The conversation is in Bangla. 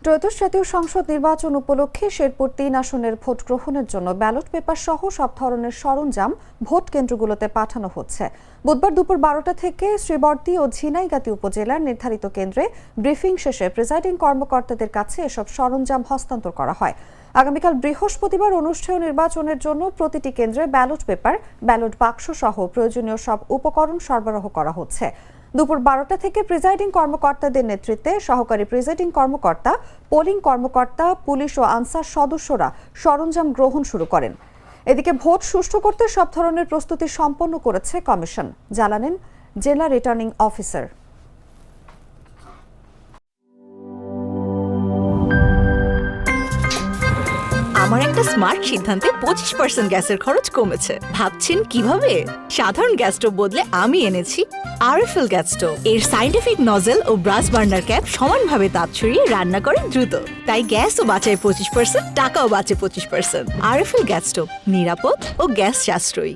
ত্রয়োদশ জাতীয় সংসদ নির্বাচন উপলক্ষে শেরপুর ৩ আসনের ভোট গ্রহণের জন্য ব্যালট পেপার সহ সব ধরনের সরঞ্জাম ভোট কেন্দ্রগুলোতে পাঠানো হচ্ছে। বুধবার দুপুর ১২টা থেকে শ্রীবর্দী ও ঝিনাইগাতী উপজেলার নির্ধারিত কেন্দ্রে ব্রিফিং শেষে প্রিজাইডিং কর্মকর্তাদের কাছে এসব সরঞ্জাম হস্তান্তর করা হয়। আগামীকাল বৃহস্পতিবার অনুষ্ঠেয় নির্বাচনের জন্য প্রতিটি কেন্দ্রে ব্যালট পেপার, ব্যালট বাক্স সহ প্রয়োজনীয় সব উপকরণ সরবরাহ করা হচ্ছে। দুপুর ১২টা থেকে প্রিজাইডিং কর্মকর্তাদের নেতৃত্বে সহকারী প্রিজাইডিং কর্মকর্তা, পোলিং কর্মকর্তা, পুলিশ ও আনসার সদস্যরা সরঞ্জাম গ্রহণ শুরু করেন। এদিকে ভোট সুষ্ঠু করতে সব ধরনের প্রস্তুতি সম্পন্ন করেছে কমিশন, জানালেন জেলা রিটার্নিং অফিসার। আমার একটা স্মার্ট সিদ্ধান্তে 25% গ্যাসের খরচ কমেছে। ভাবছেন কিভাবে? সাধারণ গ্যাস স্টোভ বদলে আমি এনেছি আরএফএল গ্যাস স্টোভ। এর সাইন্টিফিক নজল ও ব্রাস বার্নার ক্যাপ সমানভাবে তাপ ছড়িয়ে রান্না করে দ্রুত, তাই গ্যাসও বাঁচায় 25%, টাকাও বাঁচে 25%। আরএফএল গ্যাস স্টোভ নিরাপদ ও গ্যাস সাশ্রয়ী।